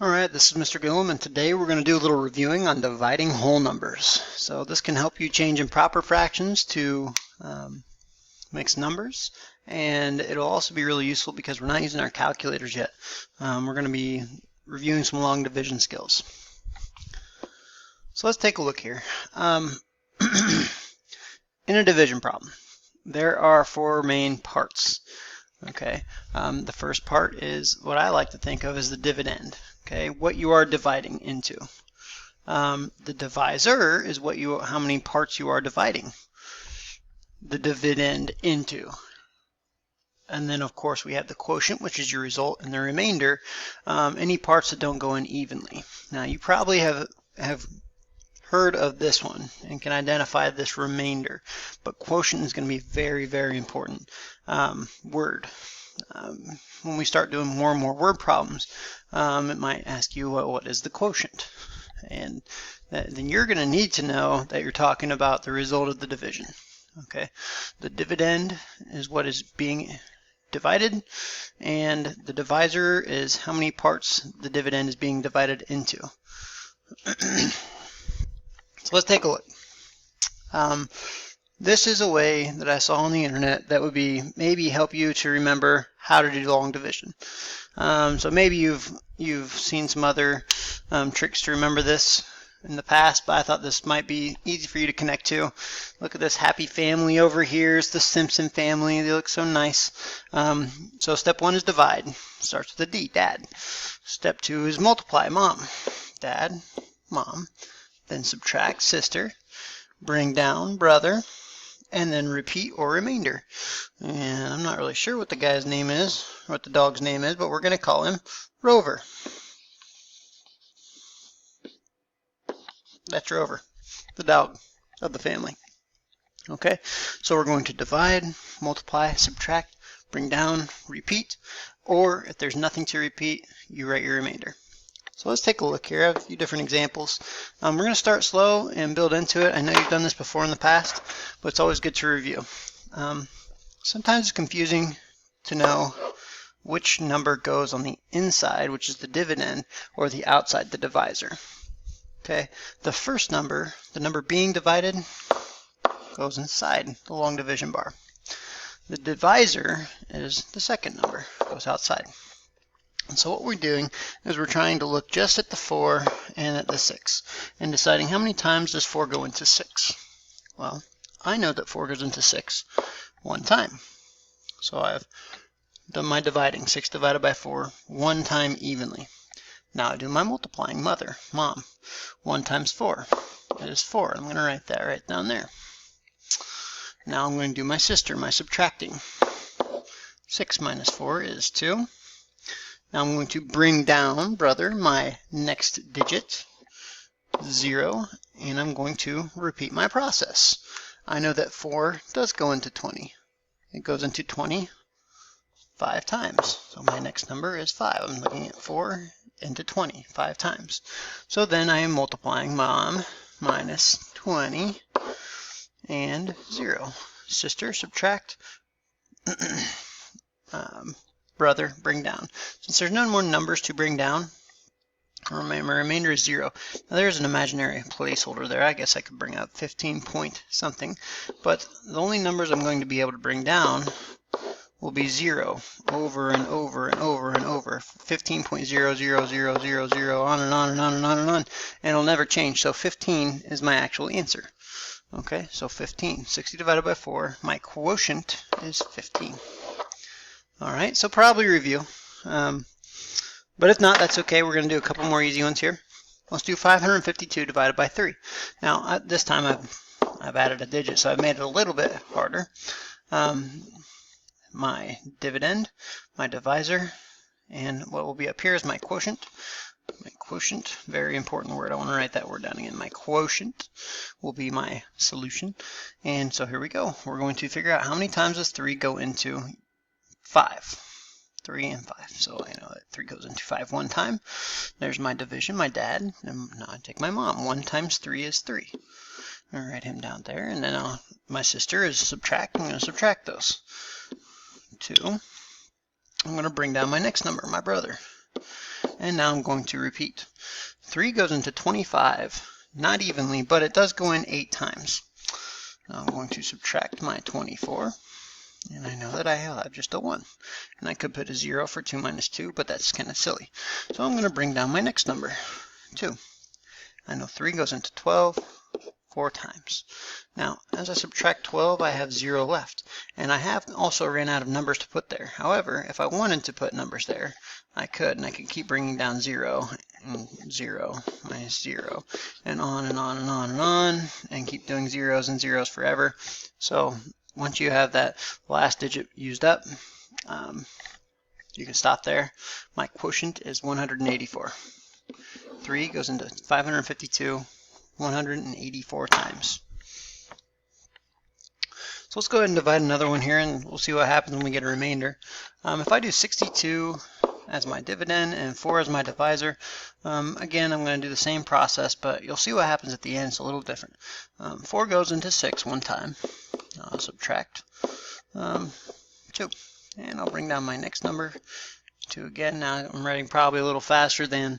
Alright, this is Mr. Gillum, and today we're going to do a little reviewing on dividing whole numbers. So this can help you change improper fractions to mixed numbers, and it'll also be really useful because we're not using our calculators yet. We're going to be reviewing some long division skills. So let's take a look here. In a division problem, there are four main parts. Okay, the first part is what I like to think of as the dividend. Okay, what you are dividing into. The divisor is how many parts you are dividing the dividend into. And then of course we have the quotient, which is your result, and the remainder, any parts that don't go in evenly. Now you probably have heard of this one and can identify this remainder, but quotient is going to be very, very important word. When we start doing more and more word problems, it might ask you, well, what is the quotient? And then you're going to need to know that you're talking about the result of the division. Okay, the dividend is what is being divided, and the divisor is how many parts the dividend is being divided into. So let's take a look. This is a way that I saw on the internet that would maybe help you to remember how to do long division. So maybe you've seen some other tricks to remember this in the past, but I thought this might be easy for you to connect to. Look at this happy family over here. It's the Simpson family. They look so nice. So step one is divide. Starts with a D, dad. Step two is multiply, mom, dad, mom. Then subtract, sister. Bring down, brother. And then repeat or remainder. And I'm not really sure what the guy's name is, or what the dog's name is, but we're going to call him Rover. That's Rover, the dog of the family. Okay, so we're going to divide, multiply, subtract, bring down, repeat, or if there's nothing to repeat, you write your remainder. So let's take a look here. I have a few different examples. We're going to start slow and build into it. I know you've done this before in the past, but it's always good to review. Sometimes it's confusing to know which number goes on the inside, which is the dividend, or the outside, the divisor. Okay, the first number, the number being divided, goes inside the long division bar. The divisor is the second number, goes outside. And so what we're doing is we're trying to look just at the 4 and at the 6 and deciding how many times does 4 go into 6. Well, I know that 4 goes into 6 one time. So I've done my dividing. 6 divided by 4, one time evenly. Now I do my multiplying. Mother, mom, 1 times 4 is 4. I'm going to write that right down there. Now I'm going to do my sister, my subtracting. 6 minus 4 is 2. Now I'm going to bring down, brother, my next digit, 0, and I'm going to repeat my process. I know that 4 does go into 20. It goes into 20 5 times. So my next number is 5. I'm looking at 4 into 20, 5 times. So then I am multiplying mom minus 20 and 0. Sister, subtract. Brother, bring down. Since there's no more numbers to bring down, my remainder is 0. Now there's an imaginary placeholder there. I guess I could bring up 15 point something, but the only numbers I'm going to be able to bring down will be 0 over and over and over and over. 15.00000, on and on and on and on and on, and it'll never change. So 15 is my actual answer. Okay, so 15. 60 divided by 4. My quotient is 15. Alright, so probably review. But if not, that's okay. We're going to do a couple more easy ones here. Let's do 552 divided by 3. Now, this time I've added a digit, so I've made it a little bit harder. My dividend, my divisor, and what will be up here is my quotient. My quotient, very important word. I want to write that word down again. My quotient will be my solution. And so here we go. We're going to figure out how many times does 3 go into 5. 3 and 5. So I know that 3 goes into 5 one time. There's my division, my dad. And now I take my mom. 1 times 3 is 3. I'll write him down there. And then my sister is subtract. I'm going to subtract those. 2. I'm going to bring down my next number, my brother. and now I'm going to repeat. 3 goes into 25, not evenly, but it does go in 8 times. Now I'm going to subtract my 24, and I know that I have just a 1. And I could put a 0 for 2 minus 2, but that's kind of silly. So I'm going to bring down my next number, 2. I know 3 goes into 12 4 times. Now, as I subtract 12, I have 0 left. And I have also ran out of numbers to put there. However, if I wanted to put numbers there, I could, and I could keep bringing down 0, and 0, minus 0, and on and on and on and on, and keep doing zeros and zeros forever. So once you have that last digit used up, you can stop there. My quotient is 184. 3 goes into 552 184 times. So let's go ahead and divide another one here, and we'll see what happens when we get a remainder. If I do 62 as my dividend and 4 as my divisor, again, I'm going to do the same process, but you'll see what happens at the end. It's a little different. 4 goes into 6 one time. I'll subtract 2, and I'll bring down my next number, 2 again. Now I'm writing probably a little faster than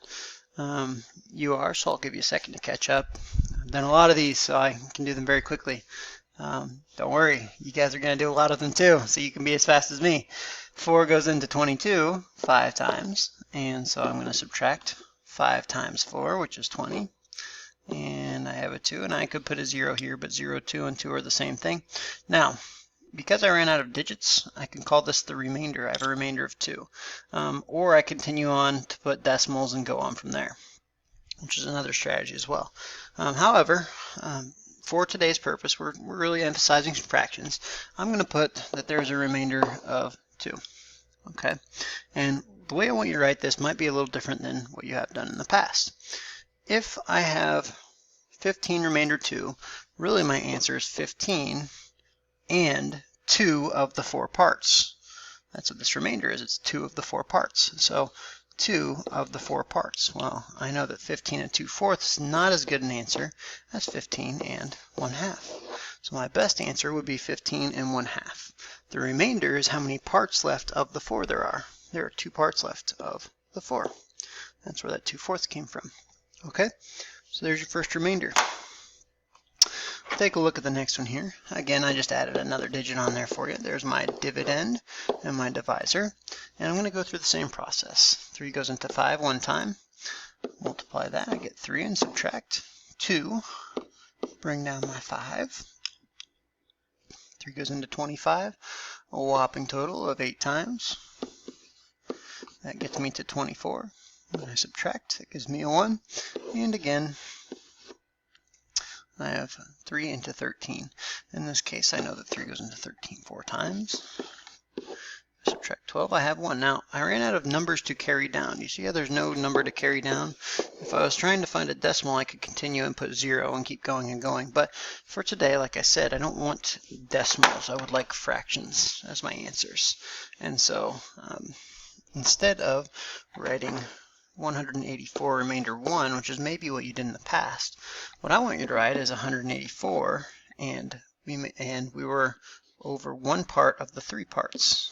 you are, so I'll give you a second to catch up. I've done a lot of these, so I can do them very quickly. Don't worry, you guys are going to do a lot of them too, so you can be as fast as me. 4 goes into 22 5 times, and so I'm going to subtract 5 times 4, which is 20. And I have a 2, and I could put a 0 here, but 0, 2, and 2 are the same thing. Now, because I ran out of digits, I can call this the remainder. I have a remainder of 2. Or I continue on to put decimals and go on from there, which is another strategy as well. However, for today's purpose, we're really emphasizing fractions. I'm going to put that there's a remainder of 2. Okay, and the way I want you to write this might be a little different than what you have done in the past. If I have 15 remainder 2, really my answer is 15 and 2 of the 4 parts. That's what this remainder is. It's 2 of the 4 parts. So 2 of the 4 parts. Well, I know that 15 and 2/4 is not as good an answer as 15 and 1/2. So my best answer would be 15 and 1/2. The remainder is how many parts left of the 4 there are. There are 2 parts left of the 4. That's where that 2/4 came from. Okay, so there's your first remainder. Take a look at the next one here. Again, I just added another digit on there for you. There's my dividend and my divisor. And I'm going to go through the same process. 3 goes into 5 one time. Multiply that. I get 3 and subtract 2. Bring down my 5. 3 goes into 25. A whopping total of 8 times. That gets me to 24. When I subtract, it gives me a 1. And again, I have 3 into 13. In this case, I know that 3 goes into 13 4 times. Subtract 12, I have 1. Now, I ran out of numbers to carry down. You see how there's no number to carry down? If I was trying to find a decimal, I could continue and put 0 and keep going and going. But for today, like I said, I don't want decimals. I would like fractions as my answers. And so, instead of writing 184 remainder 1, which is maybe what you did in the past, what I want you to write is 184, and we were over 1 part of the 3 parts.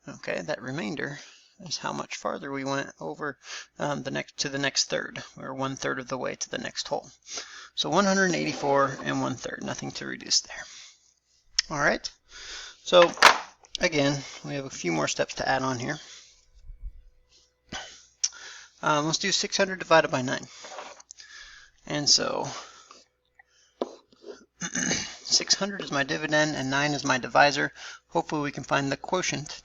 Okay, that remainder is how much farther we went over to the next third. We're 1/3 of the way to the next whole. So 184 and 1/3, nothing to reduce there. All right, so again, we have a few more steps to add on here. Let's do 600 divided by 9. And so 600 is my dividend and 9 is my divisor. Hopefully we can find the quotient,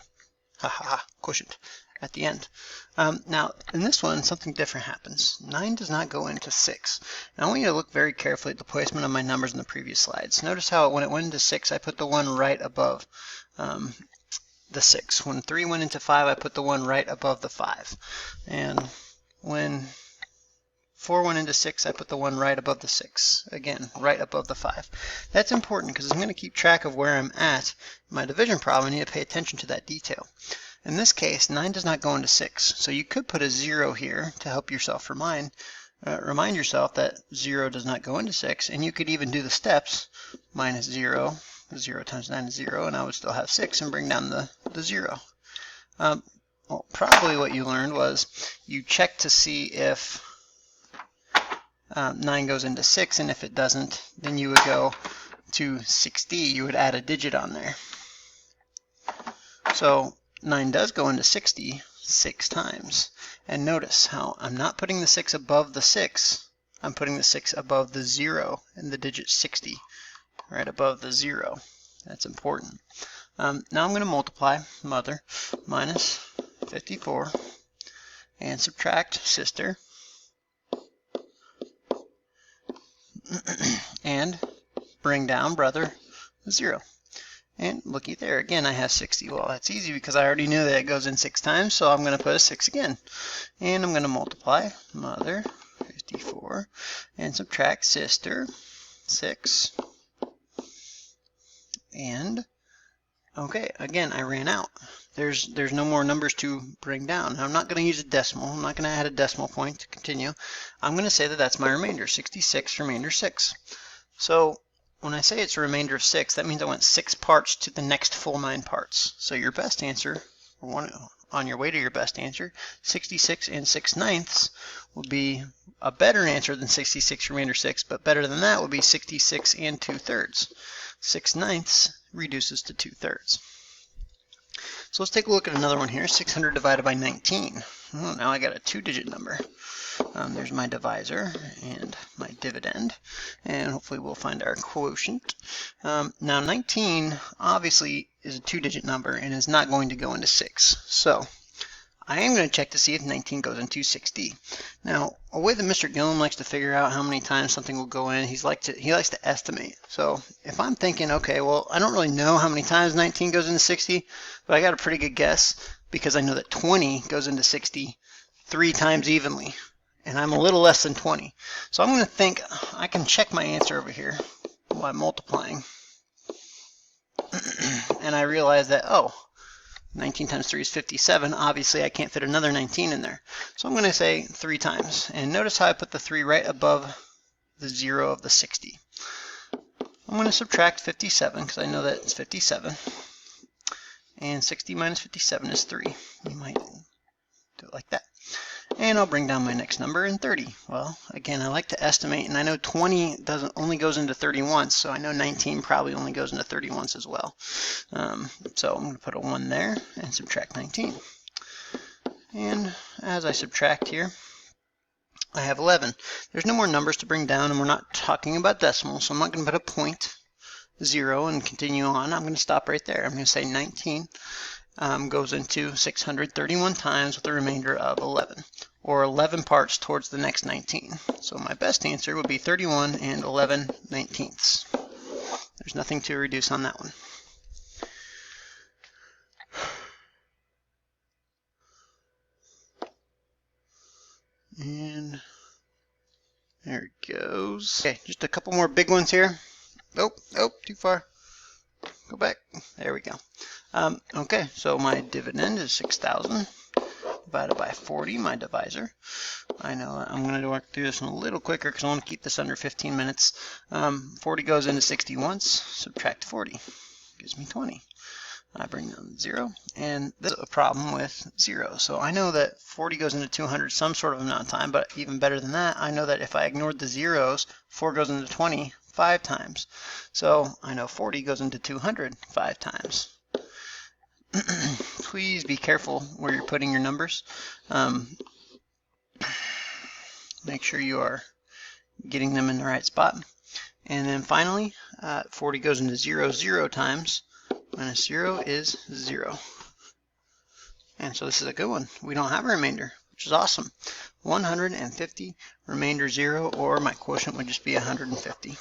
quotient at the end. Now in this one, something different happens. 9 does not go into 6. Now I want you to look very carefully at the placement of my numbers in the previous slides. Notice how when it went into 6, I put the 1 right above the 6. When 3 went into 5, I put the 1 right above the 5. And when 4 went into 6, I put the 1 right above the 6. Again, right above the 5. That's important because I'm going to keep track of where I'm at in my division problem. I need to pay attention to that detail. In this case, 9 does not go into 6. So you could put a 0 here to help yourself remind yourself that 0 does not go into 6. And you could even do the steps. Minus 0. 0 times 9 is 0. And I would still have 6 and bring down the 0. well, probably what you learned was you check to see if 9 goes into 6, and if it doesn't, then you would go to 6D. You would add a digit on there. So 9 does go into 6D 6 times. And notice how I'm not putting the 6 above the 6. I'm putting the 6 above the 0 and the digit 60, right above the 0. That's important. Now I'm going to multiply mother minus 54 and subtract sister and bring down brother 0. And looky there, again I have 60. Well, that's easy because I already knew that it goes in 6 times, so I'm going to put a 6 again. And I'm going to multiply mother 54 and subtract sister 6. And okay, again I ran out. There's no more numbers to bring down. I'm not going to use a decimal. I'm not going to add a decimal point to continue. I'm going to say that that's my remainder, 66 remainder 6. So when I say it's a remainder of 6, that means I went 6 parts to the next full 9 parts. So your best answer, on your way to your best answer, 66 and 6/9 will be a better answer than 66 remainder 6, but better than that would be 66 and 2/3. 6/9 reduces to 2/3. So let's take a look at another one here. 600 divided by 19. Oh, now I got a 2-digit number. There's my divisor and my dividend, and hopefully we'll find our quotient. Now 19 obviously is a 2-digit number and is not going to go into 6. So I am going to check to see if 19 goes into 6D. Now, a way that Mr. Gillum likes to figure out how many times something will go in, he likes to estimate. So if I'm thinking, okay, well, I don't really know how many times 19 goes into 60, but I got a pretty good guess because I know that 20 goes into 60 3 times evenly, and I'm a little less than 20. So I'm going to think I can check my answer over here by multiplying. And I realize that, oh, 19 times 3 is 57. Obviously, I can't fit another 19 in there. So I'm going to say 3 times. And notice how I put the 3 right above the 0 of the 60. I'm going to subtract 57 because I know that it's 57. And 60 minus 57 is 3. You might do it like that. And I'll bring down my next number in 30. Well, again, I like to estimate, and I know 20 only goes into 30 once, so I know 19 probably only goes into 30 once as well. So I'm going to put a 1 there and subtract 19. And as I subtract here, I have 11. There's no more numbers to bring down, and we're not talking about decimals, so I'm not going to put a point, 0, and continue on. I'm going to stop right there. I'm going to say 19 goes into 631 times with a remainder of 11, or 11 parts towards the next 19. So my best answer would be 31 and 11/19. There's nothing to reduce on that one. And there it goes. Okay, just a couple more big ones here. Oh, too far. Go back. There we go. Okay, so my dividend is 6,000 divided by 40, my divisor. I know I'm going to work through this one a little quicker because I want to keep this under 15 minutes. 40 goes into 60 once, subtract 40, gives me 20. I bring down 0, and this is a problem with 0. So I know that 40 goes into 200 some sort of amount of time, but even better than that, I know that if I ignored the zeros, 4 goes into 20 5 times. So I know 40 goes into 200 5 times. Please be careful where you're putting your numbers. Make sure you are getting them in the right spot. And then finally, 40 goes into 0 times. Minus 0 is 0. And so this is a good one. We don't have a remainder, which is awesome. 150 remainder 0, or my quotient would just be 150.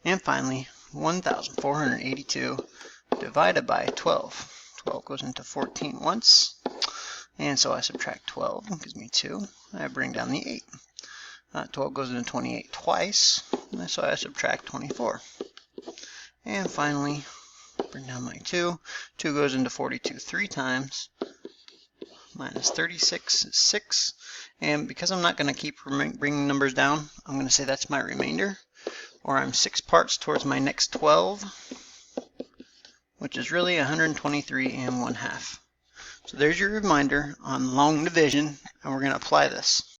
And finally, 1,482 divided by 12. 12 goes into 14 once, and so I subtract 12, gives me 2. I bring down the 8. 12 goes into 28 twice, and so I subtract 24. And finally, bring down my 2. 2 goes into 42 3 times, minus 36 is 6. And because I'm not going to keep bringing numbers down, I'm going to say that's my remainder, or I'm 6 parts towards my next 12, which is really 123 1/2. So there's your reminder on long division, and we're going to apply this.